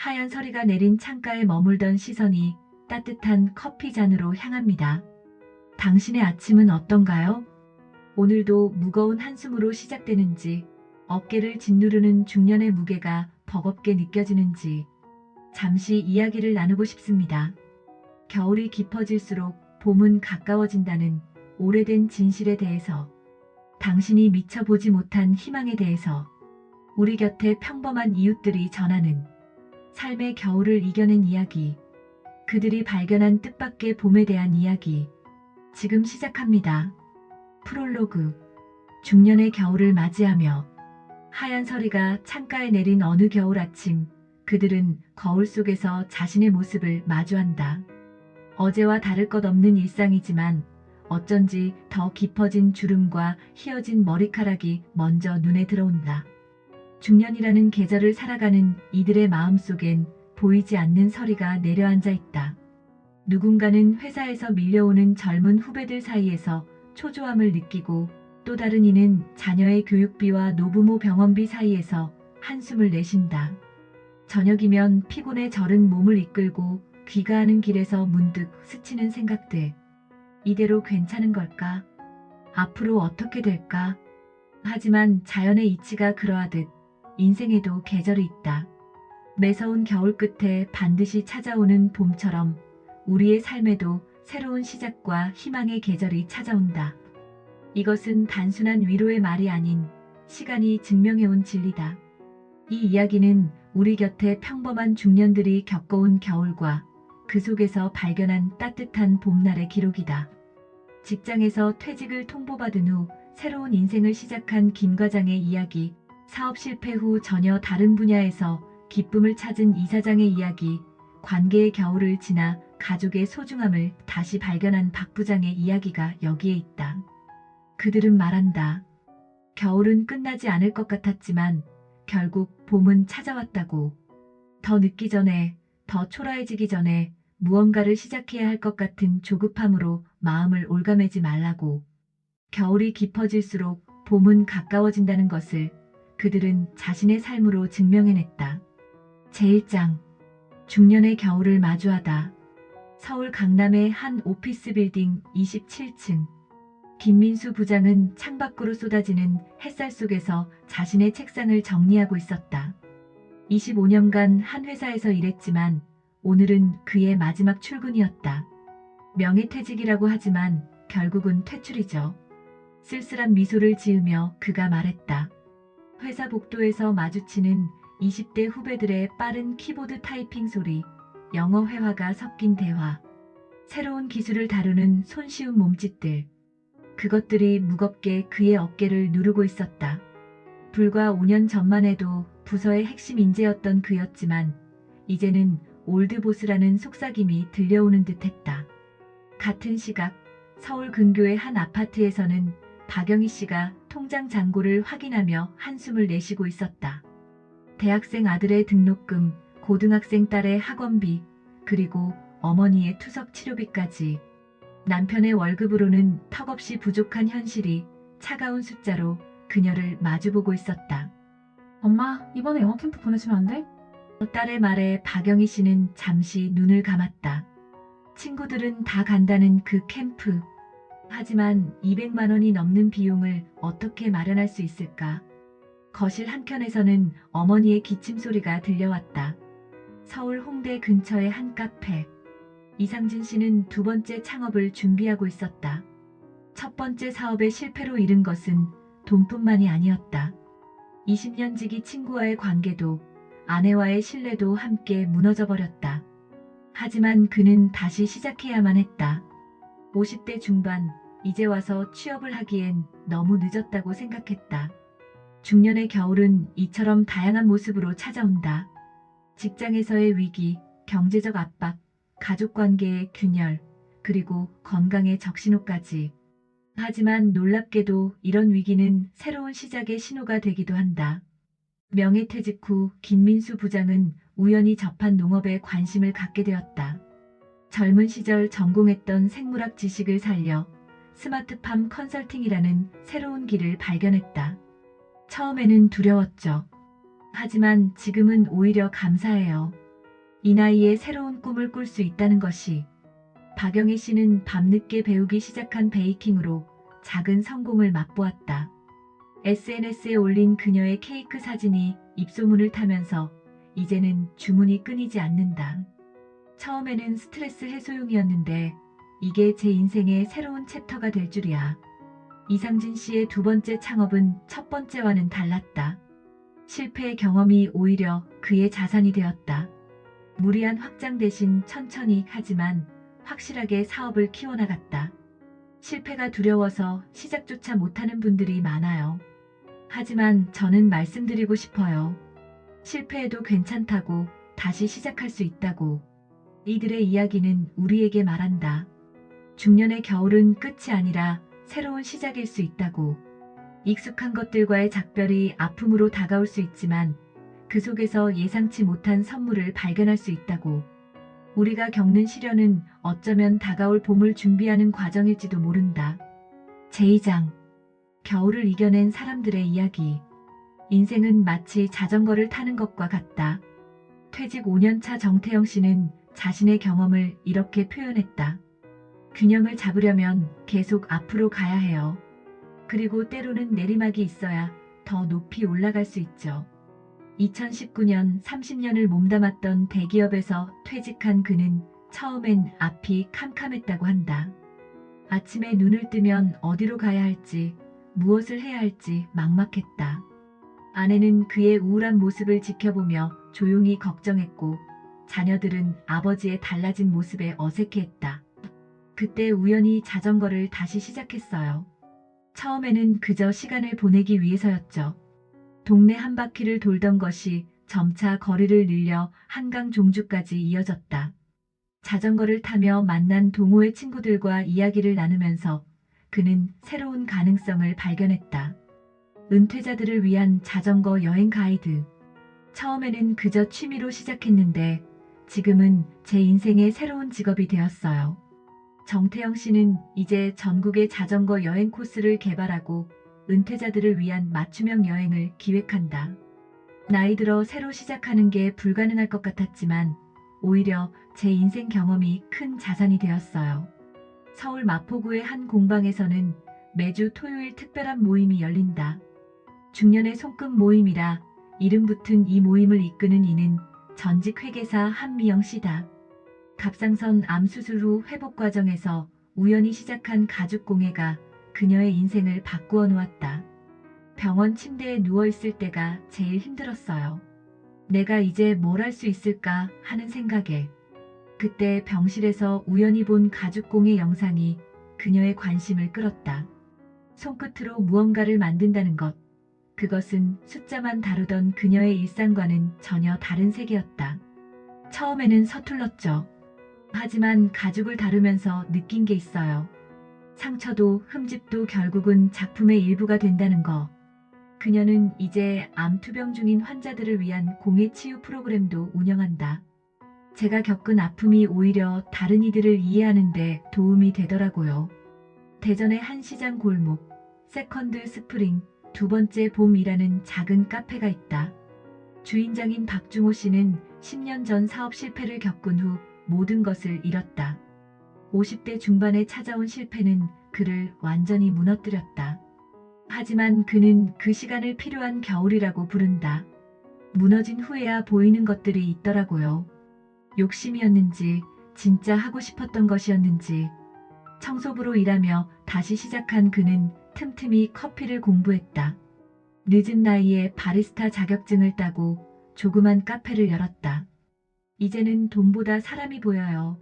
하얀 서리가 내린 창가에 머물던 시선이 따뜻한 커피 잔으로 향합니다. 당신의 아침은 어떤가요? 오늘도 무거운 한숨으로 시작되는지, 어깨를 짓누르는 중년의 무게가 버겁게 느껴지는지, 잠시 이야기를 나누고 싶습니다. 겨울이 깊어질수록 봄은 가까워진다는 오래된 진실에 대해서, 당신이 미처 보지 못한 희망에 대해서, 우리 곁에 평범한 이웃들이 전하는 삶의 겨울을 이겨낸 이야기, 그들이 발견한 뜻밖의 봄에 대한 이야기, 지금 시작합니다. 프롤로그. 중년의 겨울을 맞이하며 하얀 서리가 창가에 내린 어느 겨울 아침, 그들은 거울 속에서 자신의 모습을 마주한다. 어제와 다를 것 없는 일상이지만 어쩐지 더 깊어진 주름과 휘어진 머리카락이 먼저 눈에 들어온다. 중년이라는 계절을 살아가는 이들의 마음속엔 보이지 않는 서리가 내려앉아 있다. 누군가는 회사에서 밀려오는 젊은 후배들 사이에서 초조함을 느끼고, 또 다른 이는 자녀의 교육비와 노부모 병원비 사이에서 한숨을 내쉰다. 저녁이면 피곤에 절은 몸을 이끌고 귀가하는 길에서 문득 스치는 생각들. 이대로 괜찮은 걸까? 앞으로 어떻게 될까? 하지만 자연의 이치가 그러하듯 인생에도 계절이 있다. 매서운 겨울 끝에 반드시 찾아오는 봄처럼 우리의 삶에도 새로운 시작과 희망의 계절이 찾아온다. 이것은 단순한 위로의 말이 아닌 시간이 증명해온 진리다. 이 이야기는 우리 곁에 평범한 중년들이 겪어온 겨울과 그 속에서 발견한 따뜻한 봄날의 기록이다. 직장에서 퇴직을 통보받은 후 새로운 인생을 시작한 김 과장의 이야기, 사업 실패 후 전혀 다른 분야에서 기쁨을 찾은 이 사장의 이야기, 관계의 겨울을 지나 가족의 소중함을 다시 발견한 박 부장의 이야기가 여기에 있다. 그들은 말한다. 겨울은 끝나지 않을 것 같았지만 결국 봄은 찾아왔다고. 더 늦기 전에, 더 초라해지기 전에 무언가를 시작해야 할 것 같은 조급함으로 마음을 올가매지 말라고. 겨울이 깊어질수록 봄은 가까워진다는 것을 그들은 자신의 삶으로 증명해냈다. 제1장. 중년의 겨울을 마주하다. 서울 강남의 한 오피스 빌딩 27층. 김민수 부장은 창밖으로 쏟아지는 햇살 속에서 자신의 책상을 정리하고 있었다. 25년간 한 회사에서 일했지만 오늘은 그의 마지막 출근이었다. 명예퇴직이라고 하지만 결국은 퇴출이죠. 쓸쓸한 미소를 지으며 그가 말했다. 회사 복도에서 마주치는 20대 후배들의 빠른 키보드 타이핑 소리, 영어 회화가 섞인 대화, 새로운 기술을 다루는 손쉬운 몸짓들, 그것들이 무겁게 그의 어깨를 누르고 있었다. 불과 5년 전만 해도 부서의 핵심 인재였던 그였지만 이제는 올드보스라는 속삭임이 들려오는 듯했다. 같은 시각 서울 근교의 한 아파트에서는 박영희 씨가 통장 잔고를 확인하며 한숨을 내쉬고 있었다. 대학생 아들의 등록금, 고등학생 딸의 학원비, 그리고 어머니의 투석 치료비까지. 남편의 월급으로는 턱없이 부족한 현실이 차가운 숫자로 그녀를 마주보고 있었다. 엄마, 이번에 영어 캠프 보내주면 안 돼? 딸의 말에 박영희 씨는 잠시 눈을 감았다. 친구들은 다 간다는 그 캠프. 하지만 200만 원이 넘는 비용을 어떻게 마련할 수 있을까? 거실 한켠에서는 어머니의 기침 소리가 들려왔다. 서울 홍대 근처의 한 카페. 이상진 씨는 두 번째 창업을 준비하고 있었다. 첫 번째 사업의 실패로 잃은 것은 돈뿐만이 아니었다. 20년 지기 친구와의 관계도, 아내와의 신뢰도 함께 무너져 버렸다. 하지만 그는 다시 시작해야만 했다. 50대 중반, 이제 와서 취업을 하기엔 너무 늦었다고 생각했다. 중년의 겨울은 이처럼 다양한 모습으로 찾아온다. 직장에서의 위기, 경제적 압박, 가족관계의 균열, 그리고 건강의 적신호까지. 하지만 놀랍게도 이런 위기는 새로운 시작의 신호가 되기도 한다. 명예퇴직 후 김민수 부장은 우연히 접한 농업에 관심을 갖게 되었다. 젊은 시절 전공했던 생물학 지식을 살려 스마트팜 컨설팅이라는 새로운 길을 발견했다. 처음에는 두려웠죠. 하지만 지금은 오히려 감사해요. 이 나이에 새로운 꿈을 꿀 수 있다는 것이. 박영희 씨는 밤늦게 배우기 시작한 베이킹으로 작은 성공을 맛보았다. SNS에 올린 그녀의 케이크 사진이 입소문을 타면서 이제는 주문이 끊이지 않는다. 처음에는 스트레스 해소용이었는데 이게 제 인생의 새로운 챕터가 될 줄이야. 이상진 씨의 두 번째 창업은 첫 번째와는 달랐다. 실패의 경험이 오히려 그의 자산이 되었다. 무리한 확장 대신 천천히 하지만 확실하게 사업을 키워나갔다. 실패가 두려워서 시작조차 못하는 분들이 많아요. 하지만 저는 말씀드리고 싶어요. 실패해도 괜찮다고, 다시 시작할 수 있다고. 이들의 이야기는 우리에게 말한다. 중년의 겨울은 끝이 아니라 새로운 시작일 수 있다고. 익숙한 것들과의 작별이 아픔으로 다가올 수 있지만 그 속에서 예상치 못한 선물을 발견할 수 있다고. 우리가 겪는 시련은 어쩌면 다가올 봄을 준비하는 과정일지도 모른다. 제2장. 겨울을 이겨낸 사람들의 이야기. 인생은 마치 자전거를 타는 것과 같다. 퇴직 5년차 정태영 씨는 자신의 경험을 이렇게 표현했다. 균형을 잡으려면 계속 앞으로 가야 해요. 그리고 때로는 내리막이 있어야 더 높이 올라갈 수 있죠. 2019년 30년을 몸담았던 대기업에서 퇴직한 그는 처음엔 앞이 캄캄했다고 한다. 아침에 눈을 뜨면 어디로 가야 할지, 무엇을 해야 할지 막막했다. 아내는 그의 우울한 모습을 지켜보며 조용히 걱정했고 자녀들은 아버지의 달라진 모습에 어색해했다. 그때 우연히 자전거를 다시 시작했어요. 처음에는 그저 시간을 보내기 위해서였죠. 동네 한 바퀴를 돌던 것이 점차 거리를 늘려 한강 종주까지 이어졌다. 자전거를 타며 만난 동호회 친구들과 이야기를 나누면서 그는 새로운 가능성을 발견했다. 은퇴자들을 위한 자전거 여행 가이드. 처음에는 그저 취미로 시작했는데 지금은 제 인생의 새로운 직업이 되었어요. 정태영 씨는 이제 전국의 자전거 여행 코스를 개발하고 은퇴자들을 위한 맞춤형 여행을 기획한다. 나이 들어 새로 시작하는 게 불가능할 것 같았지만 오히려 제 인생 경험이 큰 자산이 되었어요. 서울 마포구의 한 공방에서는 매주 토요일 특별한 모임이 열린다. 중년의 손금 모임이라 이름 붙은 이 모임을 이끄는 이는 전직 회계사 한미영 씨다. 갑상선 암 수술 후 회복 과정에서 우연히 시작한 가죽공예가 그녀의 인생을 바꾸어 놓았다. 병원 침대에 누워있을 때가 제일 힘들었어요. 내가 이제 뭘 할 수 있을까 하는 생각에. 그때 병실에서 우연히 본 가죽공예 영상이 그녀의 관심을 끌었다. 손끝으로 무언가를 만든다는 것. 그것은 숫자만 다루던 그녀의 일상과는 전혀 다른 세계였다. 처음에는 서툴렀죠. 하지만 가죽을 다루면서 느낀 게 있어요. 상처도 흠집도 결국은 작품의 일부가 된다는 거. 그녀는 이제 암 투병 중인 환자들을 위한 공예 치유 프로그램도 운영한다. 제가 겪은 아픔이 오히려 다른 이들을 이해하는 데 도움이 되더라고요. 대전의 한 시장 골목, 세컨드 스프링, 두 번째 봄이라는 작은 카페가 있다. 주인장인 박중호 씨는 10년 전 사업 실패를 겪은 후 모든 것을 잃었다. 50대 중반에 찾아온 실패는 그를 완전히 무너뜨렸다. 하지만 그는 그 시간을 필요한 겨울이라고 부른다. 무너진 후에야 보이는 것들이 있더라고요. 욕심이었는지, 진짜 하고 싶었던 것이었는지. 청소부로 일하며 다시 시작한 그는 틈틈이 커피를 공부했다. 늦은 나이에 바리스타 자격증을 따고 조그만 카페를 열었다. 이제는 돈보다 사람이 보여요.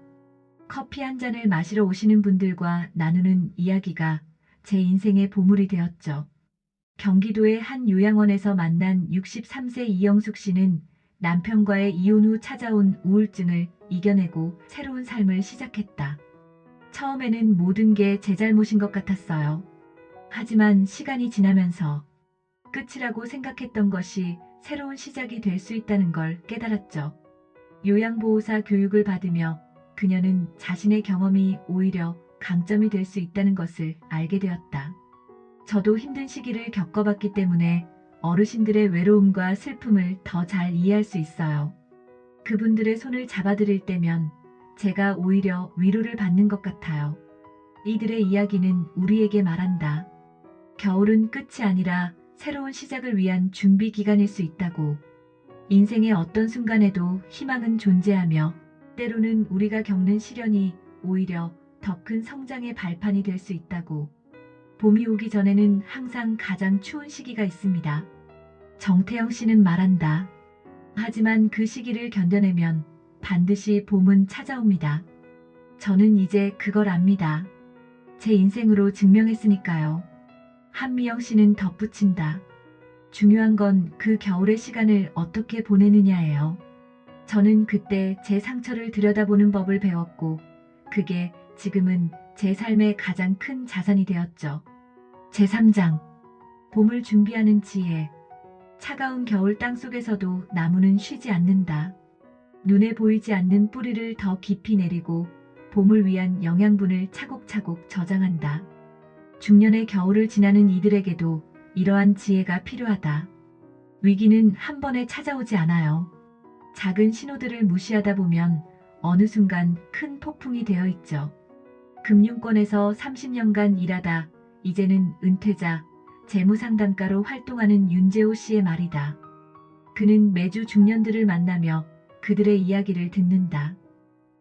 커피 한 잔을 마시러 오시는 분들과 나누는 이야기가 제 인생의 보물이 되었죠. 경기도의 한 요양원에서 만난 63세 이영숙 씨는 남편과의 이혼 후 찾아온 우울증을 이겨내고 새로운 삶을 시작했다. 처음에는 모든 게 제 잘못인 것 같았어요. 하지만 시간이 지나면서 끝이라고 생각했던 것이 새로운 시작이 될 수 있다는 걸 깨달았죠. 요양보호사 교육을 받으며 그녀는 자신의 경험이 오히려 강점이 될 수 있다는 것을 알게 되었다. 저도 힘든 시기를 겪어봤기 때문에 어르신들의 외로움과 슬픔을 더 잘 이해할 수 있어요. 그분들의 손을 잡아드릴 때면 제가 오히려 위로를 받는 것 같아요. 이들의 이야기는 우리에게 말한다. 겨울은 끝이 아니라 새로운 시작을 위한 준비 기간일 수 있다고. 인생의 어떤 순간에도 희망은 존재하며 때로는 우리가 겪는 시련이 오히려 더 큰 성장의 발판이 될 수 있다고. 봄이 오기 전에는 항상 가장 추운 시기가 있습니다. 정태영 씨는 말한다. 하지만 그 시기를 견뎌내면 반드시 봄은 찾아옵니다. 저는 이제 그걸 압니다. 제 인생으로 증명했으니까요. 한미영 씨는 덧붙인다. 중요한 건 그 겨울의 시간을 어떻게 보내느냐예요. 저는 그때 제 상처를 들여다보는 법을 배웠고, 그게 지금은 제 삶의 가장 큰 자산이 되었죠. 제3장. 봄을 준비하는 지혜. 차가운 겨울 땅 속에서도 나무는 쉬지 않는다. 눈에 보이지 않는 뿌리를 더 깊이 내리고 봄을 위한 영양분을 차곡차곡 저장한다. 중년의 겨울을 지나는 이들에게도 이러한 지혜가 필요하다. 위기는 한 번에 찾아오지 않아요. 작은 신호들을 무시하다 보면 어느 순간 큰 폭풍이 되어 있죠. 금융권에서 30년간 일하다 이제는 은퇴자, 재무상담가로 활동하는 윤재호 씨의 말이다. 그는 매주 중년들을 만나며 그들의 이야기를 듣는다.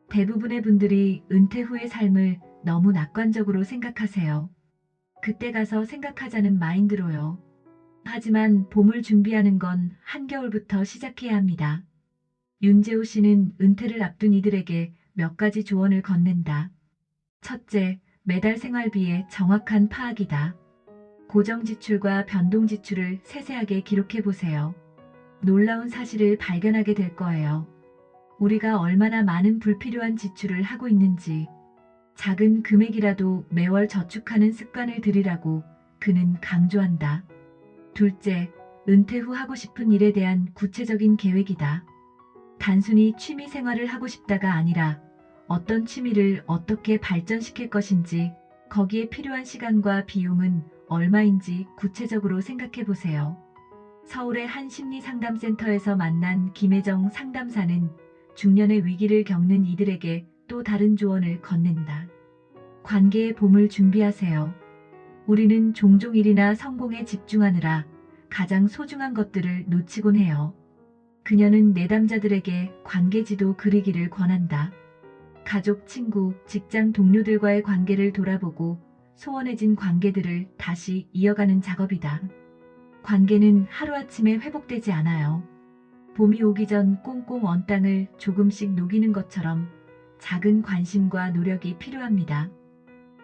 대부분의 분들이 은퇴 후의 삶을 너무 낙관적으로 생각하세요. 그때 가서 생각하자는 마인드로요. 하지만 봄을 준비하는 건 한겨울부터 시작해야 합니다. 윤재호 씨는 은퇴를 앞둔 이들에게 몇 가지 조언을 건넨다. 첫째, 매달 생활비의 정확한 파악이다. 고정 지출과 변동 지출을 세세하게 기록해 보세요. 놀라운 사실을 발견하게 될 거예요. 우리가 얼마나 많은 불필요한 지출을 하고 있는지, 작은 금액이라도 매월 저축하는 습관을 들이라고 그는 강조한다. 둘째, 은퇴 후 하고 싶은 일에 대한 구체적인 계획이다. 단순히 취미 생활을 하고 싶다가 아니라 어떤 취미를 어떻게 발전시킬 것인지, 거기에 필요한 시간과 비용은 얼마인지 구체적으로 생각해 보세요. 서울의 한 심리상담센터에서 만난 김혜정 상담사는 중년의 위기를 겪는 이들에게 또 다른 조언을 건넨다. 관계의 봄을 준비하세요. 우리는 종종 일이나 성공에 집중하느라 가장 소중한 것들을 놓치곤 해요. 그녀는 내담자들에게 관계지도 그리기를 권한다. 가족, 친구, 직장 동료들과의 관계를 돌아보고 소원해진 관계들을 다시 이어가는 작업이다. 관계는 하루아침에 회복되지 않아요. 봄이 오기 전 꽁꽁 언 땅을 조금씩 녹이는 것처럼 작은 관심과 노력이 필요합니다.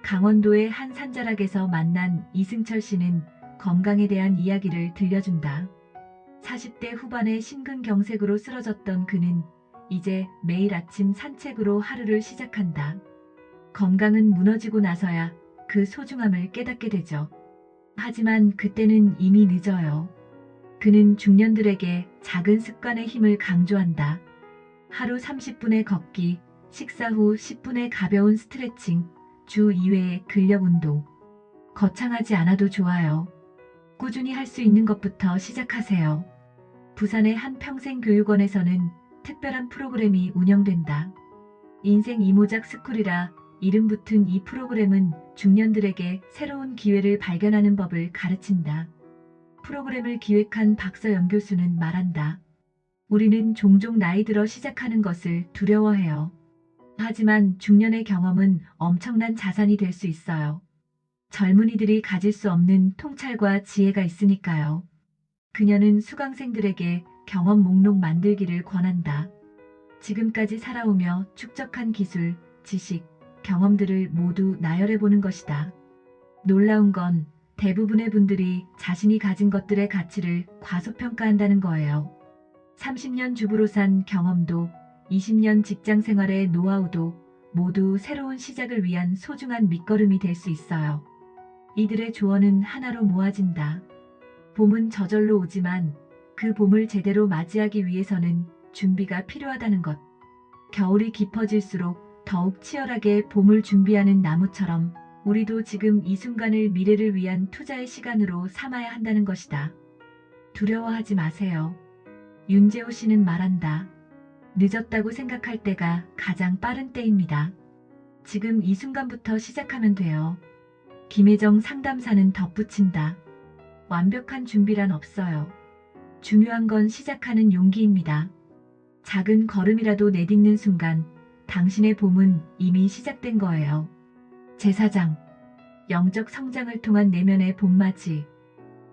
강원도의 한 산자락에서 만난 이승철 씨는 건강에 대한 이야기를 들려준다. 40대 후반의 심근경색으로 쓰러졌던 그는 이제 매일 아침 산책으로 하루를 시작한다. 건강은 무너지고 나서야 그 소중함을 깨닫게 되죠. 하지만 그때는 이미 늦어요. 그는 중년들에게 작은 습관의 힘을 강조한다. 하루 30분의 걷기, 식사 후 10분의 가벼운 스트레칭, 주 2회의 근력 운동. 거창하지 않아도 좋아요. 꾸준히 할 수 있는 것부터 시작하세요. 부산의 한 평생교육원에서는 특별한 프로그램이 운영된다. 인생 이모작 스쿨이라 이름 붙은 이 프로그램은 중년들에게 새로운 기회를 발견하는 법을 가르친다. 프로그램을 기획한 박서연 교수는 말한다. 우리는 종종 나이 들어 시작하는 것을 두려워해요. 하지만 중년의 경험은 엄청난 자산이 될 수 있어요. 젊은이들이 가질 수 없는 통찰과 지혜가 있으니까요. 그녀는 수강생들에게 경험 목록 만들기를 권한다. 지금까지 살아오며 축적한 기술, 지식, 경험들을 모두 나열해보는 것이다. 놀라운 건 대부분의 분들이 자신이 가진 것들의 가치를 과소평가한다는 거예요. 30년 주부로 산 경험도 20년 직장 생활의 노하우도 모두 새로운 시작을 위한 소중한 밑거름이 될 수 있어요. 이들의 조언은 하나로 모아진다. 봄은 저절로 오지만 그 봄을 제대로 맞이하기 위해서는 준비가 필요하다는 것. 겨울이 깊어질수록 더욱 치열하게 봄을 준비하는 나무처럼 우리도 지금 이 순간을 미래를 위한 투자의 시간으로 삼아야 한다는 것이다. 두려워하지 마세요. 윤재호 씨는 말한다. 늦었다고 생각할 때가 가장 빠른 때입니다. 지금 이 순간부터 시작하면 돼요. 김혜정 상담사는 덧붙인다. 완벽한 준비란 없어요. 중요한 건 시작하는 용기입니다. 작은 걸음이라도 내딛는 순간 당신의 봄은 이미 시작된 거예요. 제사장, 영적 성장을 통한 내면의 봄맞이.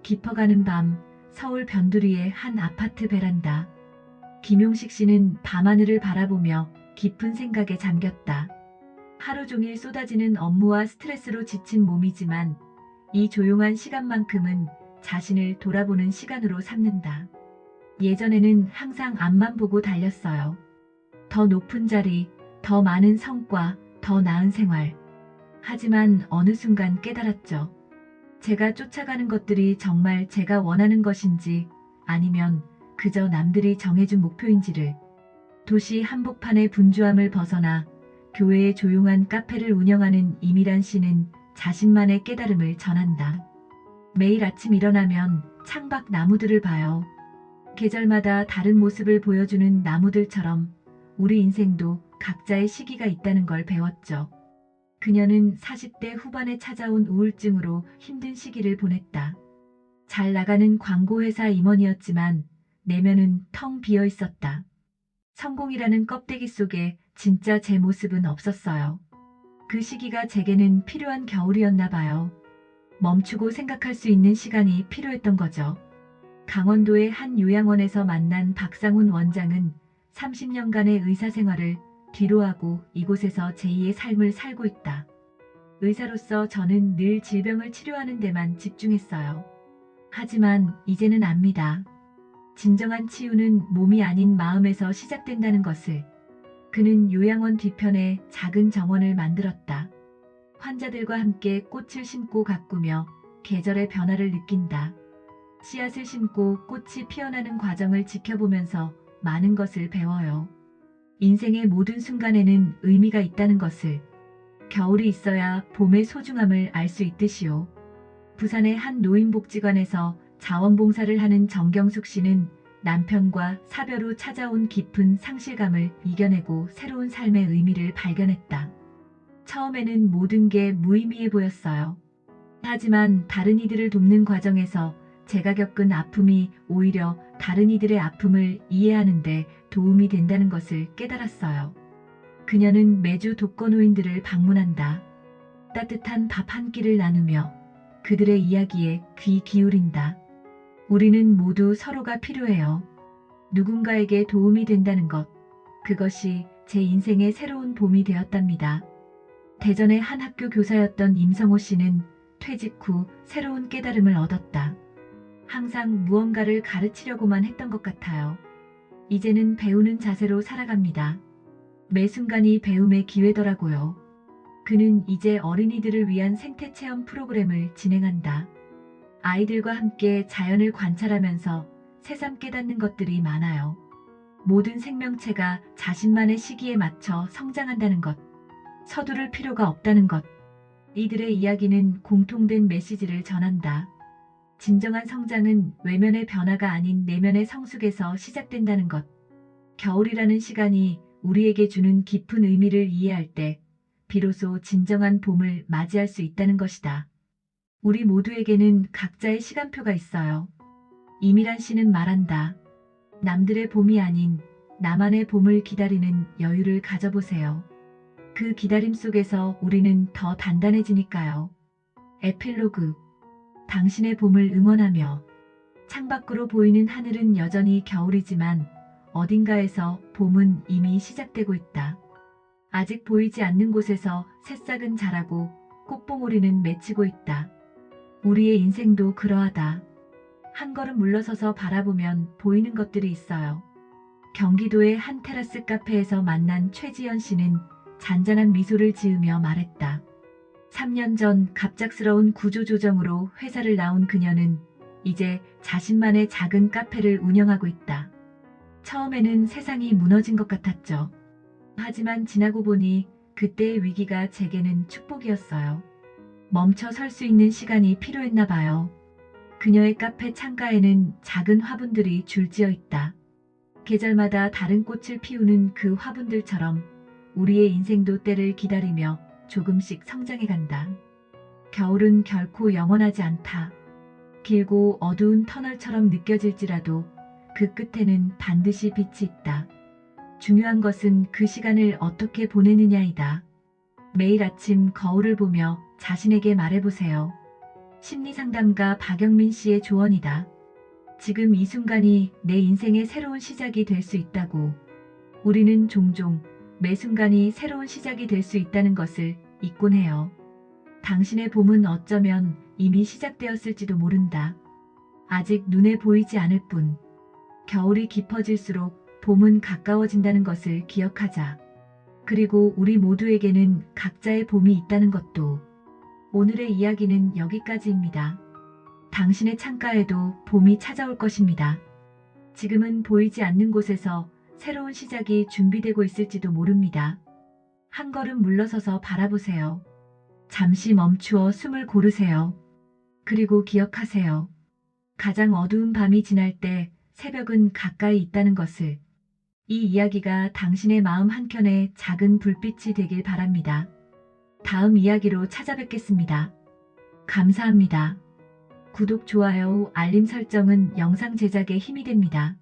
깊어가는 밤, 서울 변두리의 한 아파트 베란다. 김용식 씨는 밤하늘을 바라보며 깊은 생각에 잠겼다. 하루 종일 쏟아지는 업무와 스트레스로 지친 몸이지만 이 조용한 시간만큼은 자신을 돌아보는 시간으로 삼는다. 예전에는 항상 앞만 보고 달렸어요. 더 높은 자리, 더 많은 성과, 더 나은 생활. 하지만 어느 순간 깨달았죠. 제가 쫓아가는 것들이 정말 제가 원하는 것인지 아니면 그저 남들이 정해준 목표인지를. 도시 한복판의 분주함을 벗어나 교회의 조용한 카페를 운영하는 이미란 씨는 자신만의 깨달음을 전한다. 매일 아침 일어나면 창밖 나무들을 봐요. 계절마다 다른 모습을 보여주는 나무들처럼 우리 인생도 각자의 시기가 있다는 걸 배웠죠. 그녀는 40대 후반에 찾아온 우울증으로 힘든 시기를 보냈다. 잘 나가는 광고회사 임원이었지만 내면은 텅 비어 있었다. 성공이라는 껍데기 속에 진짜 제 모습은 없었어요. 그 시기가 제게는 필요한 겨울이었나 봐요. 멈추고 생각할 수 있는 시간이 필요했던 거죠. 강원도의 한 요양원에서 만난 박상훈 원장은 30년간의 의사 생활을 뒤로하고 이곳에서 제2의 삶을 살고 있다. 의사로서 저는 늘 질병을 치료하는 데만 집중했어요. 하지만 이제는 압니다. 진정한 치유는 몸이 아닌 마음에서 시작된다는 것을. 그는 요양원 뒤편에 작은 정원을 만들었다. 환자들과 함께 꽃을 심고 가꾸며 계절의 변화를 느낀다. 씨앗을 심고 꽃이 피어나는 과정을 지켜보면서 많은 것을 배워요. 인생의 모든 순간에는 의미가 있다는 것을. 겨울이 있어야 봄의 소중함을 알 수 있듯이요. 부산의 한 노인복지관에서 자원봉사를 하는 정경숙 씨는 남편과 사별 후 찾아온 깊은 상실감을 이겨내고 새로운 삶의 의미를 발견했다. 처음에는 모든 게 무의미해 보였어요. 하지만 다른 이들을 돕는 과정에서 제가 겪은 아픔이 오히려 다른 이들의 아픔을 이해하는데 도움이 된다는 것을 깨달았어요. 그녀는 매주 독거노인들을 방문한다. 따뜻한 밥 한 끼를 나누며 그들의 이야기에 귀 기울인다. 우리는 모두 서로가 필요해요. 누군가에게 도움이 된다는 것. 그것이 제 인생의 새로운 봄이 되었답니다. 대전의 한 학교 교사였던 임성호 씨는 퇴직 후 새로운 깨달음을 얻었다. 항상 무언가를 가르치려고만 했던 것 같아요. 이제는 배우는 자세로 살아갑니다. 매 순간이 배움의 기회더라고요. 그는 이제 어린이들을 위한 생태체험 프로그램을 진행한다. 아이들과 함께 자연을 관찰하면서 새삼 깨닫는 것들이 많아요. 모든 생명체가 자신만의 시기에 맞춰 성장한다는 것. 서두를 필요가 없다는 것. 이들의 이야기는 공통된 메시지를 전한다. 진정한 성장은 외면의 변화가 아닌 내면의 성숙에서 시작된다는 것. 겨울이라는 시간이 우리에게 주는 깊은 의미를 이해할 때 비로소 진정한 봄을 맞이할 수 있다는 것이다. 우리 모두에게는 각자의 시간표가 있어요. 이미란 씨는 말한다. 남들의 봄이 아닌 나만의 봄을 기다리는 여유를 가져보세요. 그 기다림 속에서 우리는 더 단단해지니까요. 에필로그. 당신의 봄을 응원하며. 창밖으로 보이는 하늘은 여전히 겨울이지만 어딘가에서 봄은 이미 시작되고 있다. 아직 보이지 않는 곳에서 새싹은 자라고 꽃봉오리는 맺히고 있다. 우리의 인생도 그러하다. 한 걸음 물러서서 바라보면 보이는 것들이 있어요. 경기도의 한 테라스 카페에서 만난 최지연 씨는 잔잔한 미소를 지으며 말했다. 3년 전 갑작스러운 구조조정으로 회사를 나온 그녀는 이제 자신만의 작은 카페를 운영하고 있다. 처음에는 세상이 무너진 것 같았죠. 하지만 지나고 보니 그때의 위기가 제게는 축복이었어요. 멈춰 설 수 있는 시간이 필요했나 봐요. 그녀의 카페 창가에는 작은 화분들이 줄지어 있다. 계절마다 다른 꽃을 피우는 그 화분들처럼 우리의 인생도 때를 기다리며 조금씩 성장해 간다. 겨울은 결코 영원하지 않다. 길고 어두운 터널처럼 느껴질지라도 그 끝에는 반드시 빛이 있다. 중요한 것은 그 시간을 어떻게 보내느냐이다. 매일 아침 거울을 보며 자신에게 말해보세요. 심리상담가 박영민 씨의 조언이다. 지금 이 순간이 내 인생의 새로운 시작이 될 수 있다고. 우리는 종종 매 순간이 새로운 시작이 될 수 있다는 것을 잊곤 해요. 당신의 봄은 어쩌면 이미 시작되었을지도 모른다. 아직 눈에 보이지 않을 뿐. 겨울이 깊어질수록 봄은 가까워진다는 것을 기억하자. 그리고 우리 모두에게는 각자의 봄이 있다는 것도. 오늘의 이야기는 여기까지입니다. 당신의 창가에도 봄이 찾아올 것입니다. 지금은 보이지 않는 곳에서 새로운 시작이 준비되고 있을지도 모릅니다. 한 걸음 물러서서 바라보세요. 잠시 멈추어 숨을 고르세요. 그리고 기억하세요. 가장 어두운 밤이 지날 때 새벽은 가까이 있다는 것을. 이 이야기가 당신의 마음 한켠에 작은 불빛이 되길 바랍니다. 다음 이야기로 찾아뵙겠습니다. 감사합니다. 구독, 좋아요, 알림 설정은 영상 제작에 힘이 됩니다.